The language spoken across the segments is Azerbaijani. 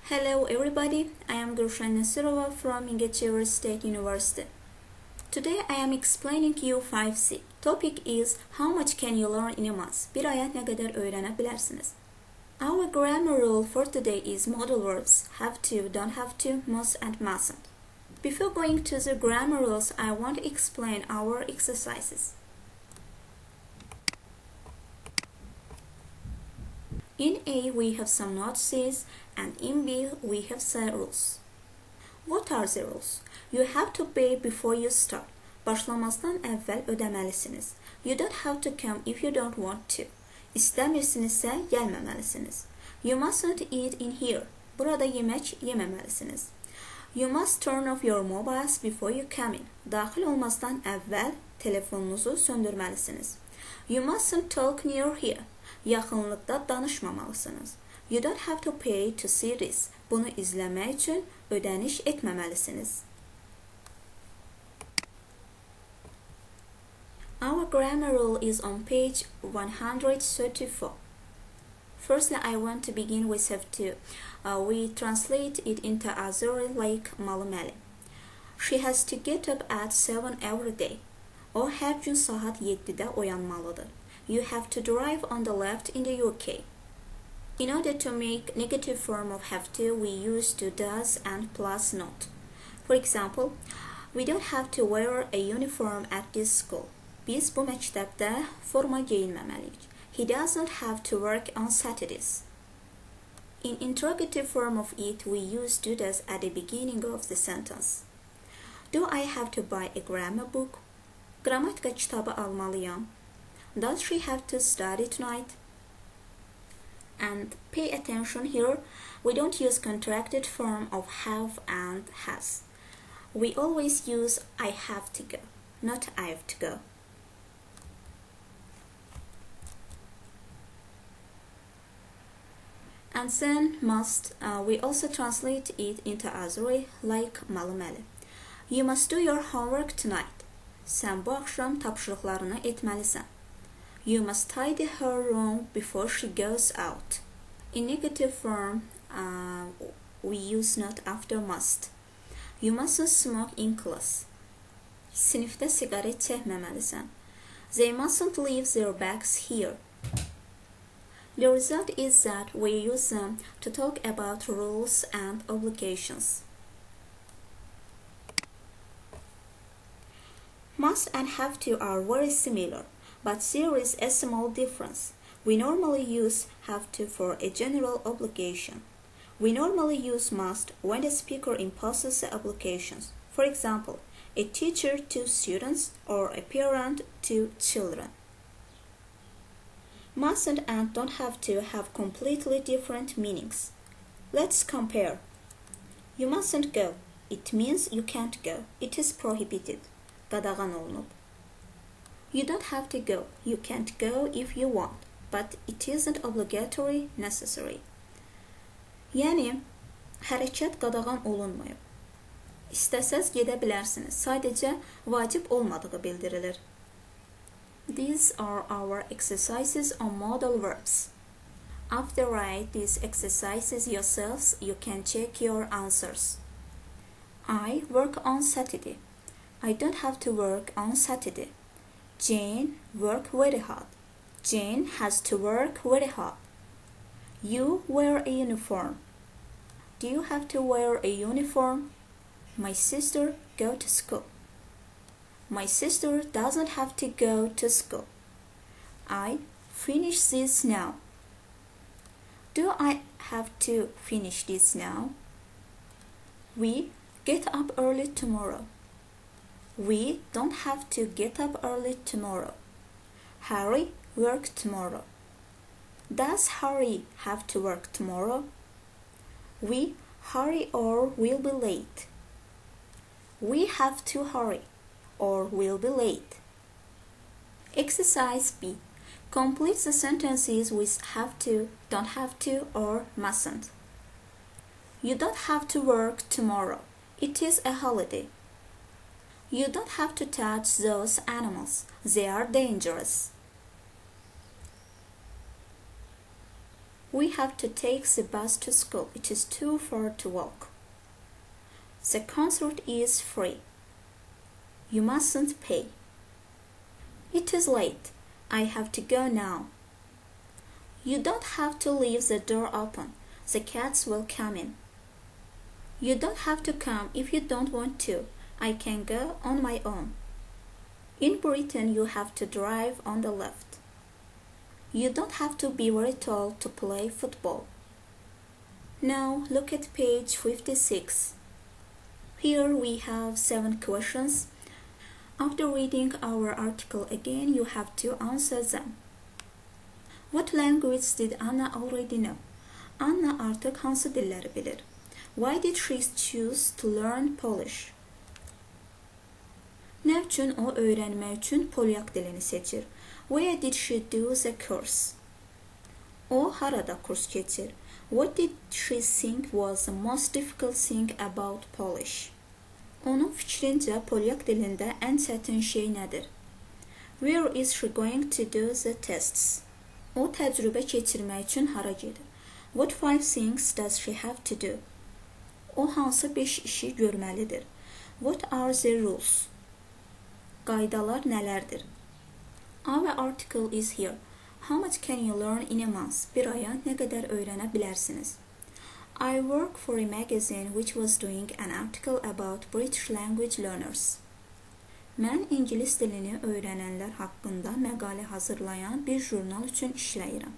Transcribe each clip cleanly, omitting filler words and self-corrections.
Hello everybody, I am Gulshan Nasirova from Mingəcevir State University. Today I am explaining you 5C. Topic is how much can you learn in a month? Bir ayət nə qədər öyrənə bilərsiniz? Our grammar rule for today is modal verbs have to, don't have to, must and mustn't. Before going to the grammar rules, I want to explain our exercises. In A, we have some notices, and in B, we have set rules. What are the rules? You have to pay before you start. Başlamazdan əvvəl ödəməlisiniz. You don't have to come if you don't want to. İstəmirsinizsə, gəlməməlisiniz. You mustn't eat in here. Burada yemək yeməməlisiniz. You must turn off your mobiles before you come in. Daxil olmazdan əvvəl telefonunuzu söndürməlisiniz. You mustn't talk near here. Yaxınlıqda danışmamalısınız. You don't have to pay to see this. Bunu izləmək üçün ödəniş etməməlisiniz. Our grammar rule is on page 134. Firstly, I want to begin with have to. We translate it into Azuri like Malumeli. She has to get up at 7 every day. O hər gün saat 7-də oyanmalıdır. You have to drive on the left in the UK. In order to make negative form of have to, we use to, does, and plus not. For example, we don't have to wear a uniform at this school. Biz bu məktəbdə forma geyinməməliyik. He doesn't have to work on Saturdays. In interrogative form of it, we use do, does at the beginning of the sentence. Do I have to buy a grammar book? Qrammatika kitabı almalıyam. Does she have to study tonight? And pay attention here, we don't use contracted form of have and has. We always use I have to go, not I have to go. And then must, we also translate it into Azuri like Malumeli. You must do your homework tonight. Sən bu axşam tapşırıqlarını etməlisən. You must tidy her room before she goes out. In negative form, we use not after must. You mustn't smoke in class. Sinifdə siqaret çəkməməlisən. They mustn't leave their bags here. The result is that we use them to talk about rules and obligations. Must and have to are very similar, but there is a small difference. We normally use have to for a general obligation. We normally use must when the speaker imposes the obligations. For example, a teacher to students or a parent to children. Mustn't and don't have to have completely different meanings. Let's compare. You mustn't go. It means you can't go. It is prohibited. Qadağan olunub. You don't have to go. You can't go if you want, but it isn't obligatory, necessary. Yəni, hərəkət qadağan olunmayıb. İstəsəz gedə bilərsiniz. Sadəcə vacib olmadığı bildirilir. These are our exercises on modal verbs. After write these exercises yourselves, you can check your answers. I work on Saturday. I don't have to work on Saturday. Jane work very hard. Jane has to work very hard. You wear a uniform. Do you have to wear a uniform? My sister go to school. My sister doesn't have to go to school. I finish this now. Do I have to finish this now? We get up early tomorrow. We don't have to get up early tomorrow. Harry work tomorrow. Does Harry have to work tomorrow? We hurry or we'll be late. We have to hurry or we'll be late. Exercise B. Complete the sentences with have to, don't have to, or mustn't. You don't have to work tomorrow. It is a holiday. You don't have to touch those animals. They are dangerous. We have to take the bus to school. It is too far to walk. The concert is free. You mustn't pay. It is late. I have to go now. You don't have to leave the door open. The cats will come in. You don't have to come if you don't want to. I can go on my own. In Britain, you have to drive on the left. You don't have to be very tall to play football. Now look at page 56. Here we have 7 questions. After reading our article again, you have to answer them. What language did Anna already know? Anna artık hansı dilləri bilir? Why did she choose to learn Polish? Nə üçün o öyrənmək üçün polyak dilini seçir? Where did she do the course? O harada kurs keçir? What did she think was the most difficult thing about Polish? Onun fikrincə polyak dilində ən çətin şey nədir? Where is she going to do the tests? O təcrübə keçirmək üçün hara gedir? What 5 things does she have to do? O hansı 5 işi görməlidir? What are the rules? Qaydalar nələrdir? Our article is here. How much can you learn in a month? Bir aya nə qədər öyrənə bilərsiniz? I work for a magazine which was doing an article about British language learners. Mən ingilis dilini öyrənənlər haqqında məqalə hazırlayan bir jurnal üçün işləyirəm.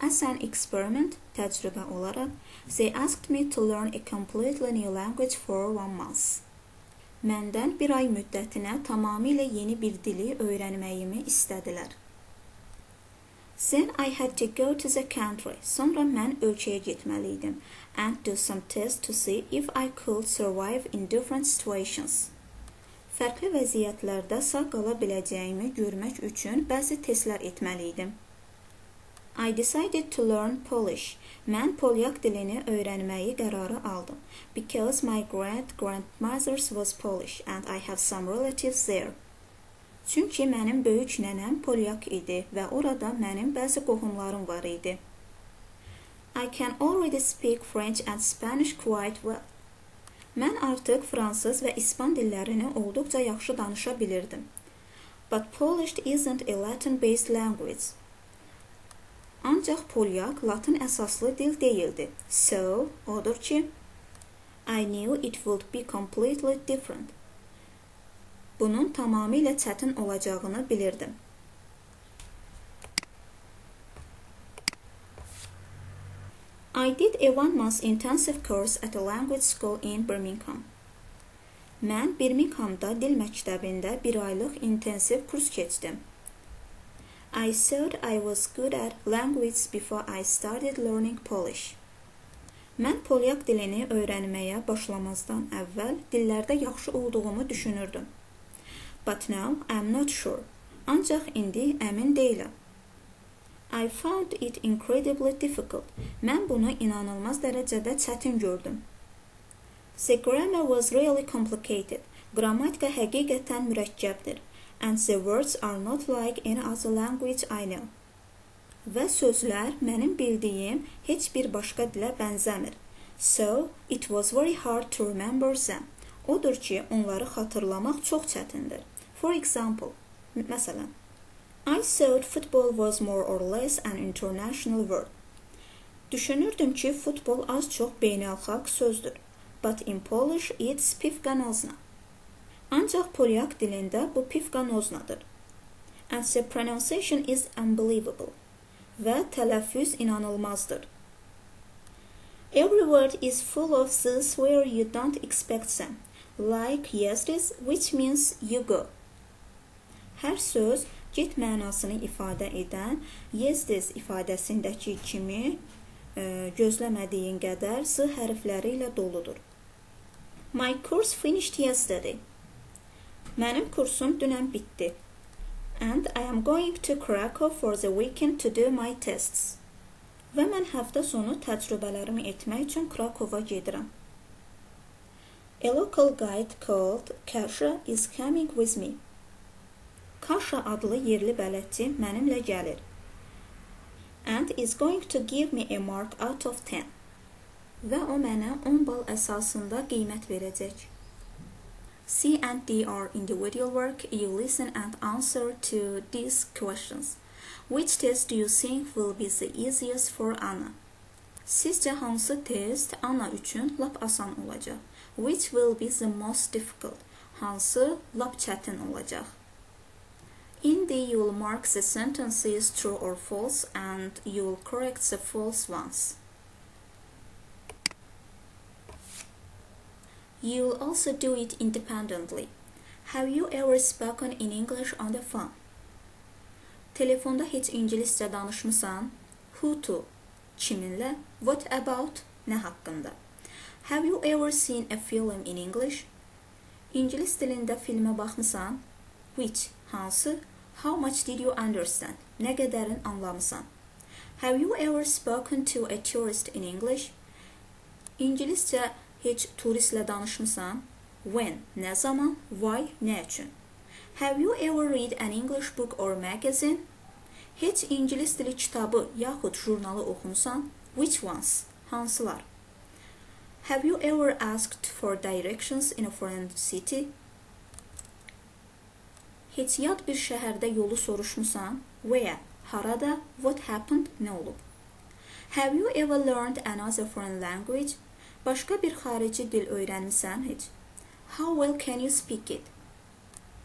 As an experiment, təcrübə olaraq, they asked me to learn a completely new language for 1 month. Məndən bir ay müddətinə tamamilə yeni bir dili öyrənməyimi istədilər. Then I had to go to the country. Sonra mən ölkəyə getməliydim and do some tests to see if I could survive in different situations. Fərqli vəziyyətlərdə sağ qala biləcəyimi görmək üçün bəzi testlər etməliydim. I decided to learn Polish. Mən polyak dilini öyrənməyi qərarı aldım. Because my great-grandmother was Polish and I have some relatives there. Çünki mənim böyük nənəm polyak idi və orada mənim bəzi qohumlarım var idi. I can already speak French and Spanish quite well. Mən artıq fransız və ispan dillərini olduqca yaxşı danışa bilirdim. But Polish isn't a Latin-based language. Ancaq polyak Latın əsaslı dil deyildi. So, odur ki, I knew it would be completely different. Bunun tamamilə çətin olacağını bilirdim. I did a 1-month intensive course at a language school in Birmingham. Mən Birminghamda dil məktəbində 1 aylıq intensiv kurs keçdim. I thought I was good at language before I started learning Polish. Mən polyak dilini öyrənməyə başlamazdan əvvəl dillərdə yaxşı olduğumu düşünürdüm. But now I'm not sure. Ancaq indi əmin deyiləm. I found it incredibly difficult. Mən bunu inanılmaz dərəcədə çətin gördüm. The grammar was really complicated. Qrammatika həqiqətən mürəkkəbdir. And the words are not like any other language I know. Və sözlər mənim bildiyim heç bir başqa dilə bənzəmir. So, it was very hard to remember them. Odur ki, onları xatırlamaq çox çətindir. For example, məsələn, I thought football was more or less an international word. Düşünürdüm ki, futbol az-çox beynəlxalq sözdür. But in Polish, it's piłka nożna. Ancaq polyak dilində bu piłka nożnadır. And the pronunciation is unbelievable. Və tələffüz inanılmazdır. Every word is full of things where you don't expect them. Like yesterday, which means you go. Hər söz get mənasını ifadə edən yesterday ifadəsindəki kimi gözləmədiyin qədər z hərfləri ilə doludur. My course finished yesterday. Mənim kursum dünən bitdi. And I am going to Krakow for the weekend to do my tests. Və mən həftə sonu təcrübələrimi etmək üçün Krakova gedirəm. A local guide called Kasia is coming with me. Kasia adlı yerli bələdçi mənimlə gəlir. and is going to give me a mark out of 10. Və o mənə 10 bal əsasında qiymət verəcək. C and D are individual work. You listen and answer to these questions. Which test do you think will be the easiest for Anna? Sizcə hansı test Anna üçün lap asan olacaq? Which will be the most difficult? Hansı lap çətin olacaq? In D, you will mark the sentences true or false and you will correct the false ones. You will also do it independently. Have you ever spoken in English on the phone? Telefonda heç ingiliscə danışmısan? Who to? Kiminlə? What about? Nə haqqında? Have you ever seen a film in English? İngilis dilində filmə baxmısan? Which? Hansı? How much did you understand? Nə qədərin anlamısan? Have you ever spoken to a tourist in English? İngiliscə heç turistlə danışmısan? When? Nə zaman? Why? Nə üçün? Have you ever read an English book or magazine? Heç ingilis dili kitabı yaxud jurnalı oxumusan? Which ones? Hansılar? Have you ever asked for directions in a foreign city? Heç yad bir şəhərdə yolu soruşmusan? Where? Harada? What happened? Nə olub? Have you ever learned another foreign language? Başqa bir xarici dil öyrənmisən heç? How well can you speak it?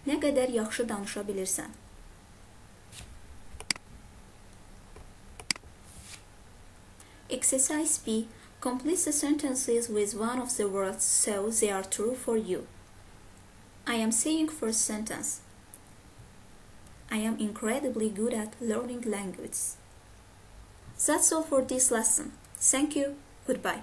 Nə qədər yaxşı danışa bilirsən? Exercise B. Complete the sentences with one of the words so they are true for you. I am saying first sentence. I am incredibly good at learning languages. That's all for this lesson. Thank you. Goodbye.